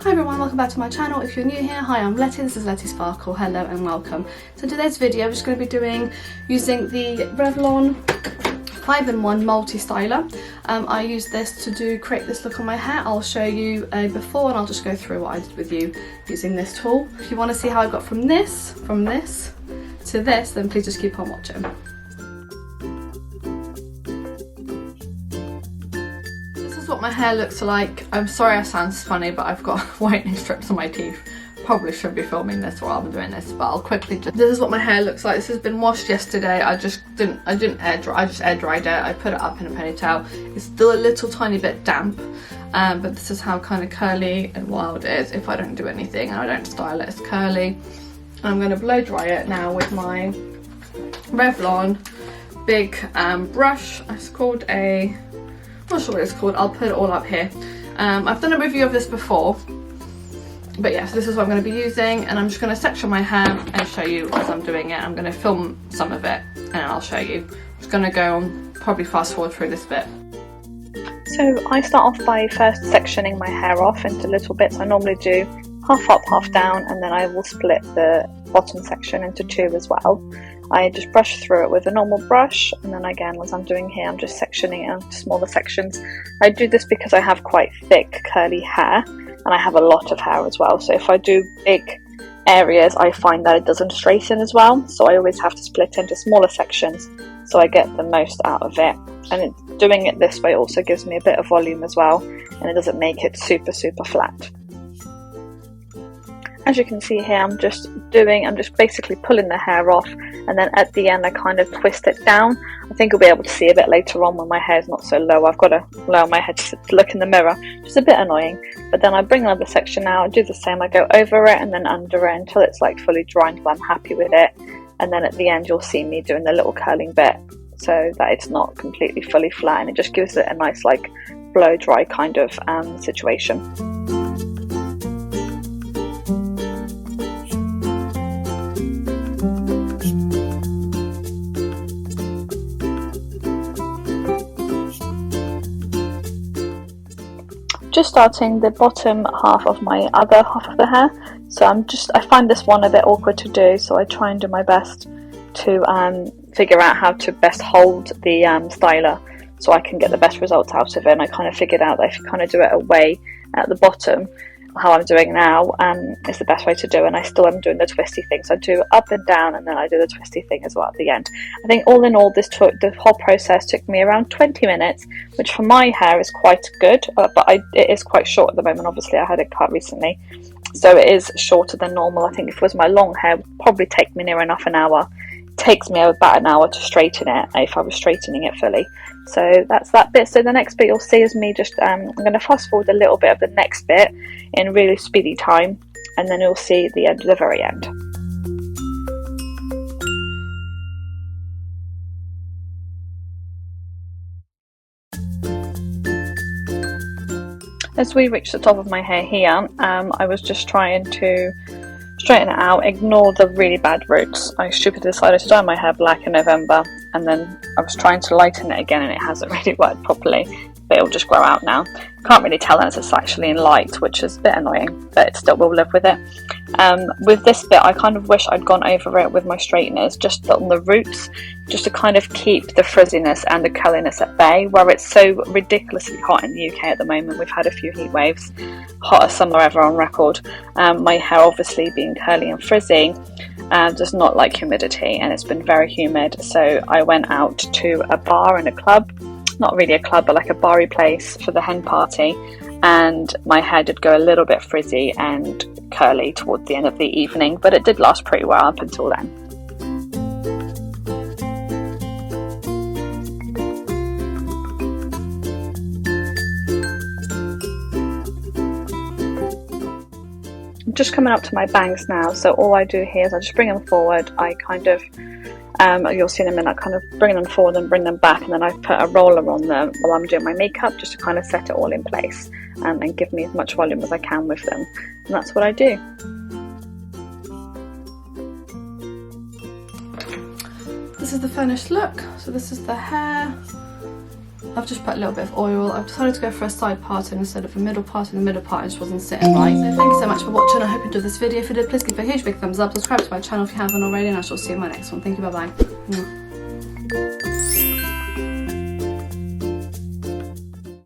Hi everyone, welcome back to my channel. If you're new here, hi, I'm Letty, this is Letty Sparkle, hello and welcome. So in today's video I'm just going to be using the Revlon 5-in-1 Multi-Styler. I use this to create this look on my hair. I'll show you a before and I'll just go through what I did with you using this tool. If you want to see how I got from this to this, then please just keep on watching. What my hair looks like. I'm sorry I sound funny, but I've got whitening strips on my teeth. Probably should be filming this while I'm doing this, but I'll quickly this is what my hair looks like. This has been washed yesterday. I didn't air dry, I just air dried it. I put it up in a ponytail. It's still a little tiny bit damp, but this is how kind of curly and wild it is if I don't do anything and I don't style it. It's curly. And I'm going to blow dry it now with my Revlon big brush. It's called a, I'm not sure what it's called, I'll put it all up here. I've done a review of this before, but yes, this is what I'm going to be using, and I'm just going to section my hair and show you as I'm doing it. I'm going to film some of it and I'll show you. I'm just going to go on, probably fast forward through this bit. So I start off by first sectioning my hair off into little bits. I normally do half up, half down, and then I will split the bottom section into two as well. I just brush through it with a normal brush, and then again, as I'm doing here, I'm just sectioning it into smaller sections. I do this because I have quite thick curly hair and I have a lot of hair as well, so if I do big areas I find that it doesn't straighten as well, so I always have to split into smaller sections so I get the most out of it. And doing it this way also gives me a bit of volume as well, and it doesn't make it super flat. As you can see here, I'm just basically pulling the hair off, and then at the end I kind of twist it down. I think you'll be able to see a bit later on when my hair is not so low. I've got to lower my head to look in the mirror, which is a bit annoying. But then I bring another section out, I do the same, I go over it and then under it until it's like fully dry, until I'm happy with it. And then at the end you'll see me doing the little curling bit so that it's not completely fully flat, and it just gives it a nice like blow dry kind of situation. Just starting the bottom half of my other half of the hair, so I find this one a bit awkward to do, so I try and do my best to figure out how to best hold the styler so I can get the best results out of it. And I kind of figured out that if you kind of do it away at the bottom, how I'm doing now, is the best way to do it. And I still am doing the twisty thing, so I do up and down and then I do the twisty thing as well at the end. I think all in all the whole process took me around 20 minutes, which for my hair is quite good, but it is quite short at the moment. Obviously I had it cut recently, so it is shorter than normal. I think if it was my long hair, it would probably take me near enough an hour. It takes me about an hour to straighten it if I was straightening it fully. So that's that bit. So the next bit you'll see is me just I'm going to fast forward a little bit of the next bit in really speedy time, and then you'll see the end, the very end. As we reach the top of my hair here, I was just trying to straighten it out, ignore the really bad roots. I stupidly decided to dye my hair black in November, and then I was trying to lighten it again and it hasn't really worked properly, but it'll just grow out now. Can't really tell unless it's actually in light, which is a bit annoying, but it still will live with it. With this bit, I kind of wish I'd gone over it with my straighteners, just on the roots, just to kind of keep the frizziness and the curliness at bay, where it's so ridiculously hot in the UK at the moment. We've had a few heat waves, hottest summer ever on record. My hair obviously being curly and frizzy does not like humidity, and it's been very humid, so I went out to a bar and a club, not really a club but like a bar-y place for the hen party, and my hair did go a little bit frizzy and curly towards the end of the evening, but it did last pretty well up until then. I'm just coming up to my bangs now, so all I do here is I just bring them forward. I kind of you'll see in a minute, I kind of bring them forward and bring them back, and then I put a roller on them while I'm doing my makeup just to kind of set it all in place and give me as much volume as I can with them, and that's what I do. This is the finished look. So this is the hair. I've just put a little bit of oil. I've decided to go for a side parting instead of a middle part, and the middle part just wasn't sitting right. So thank you so much for watching. I hope you enjoyed this video. If you did, please give it a huge big thumbs up. Subscribe to my channel if you haven't already, and I shall see you in my next one. Thank you, bye bye.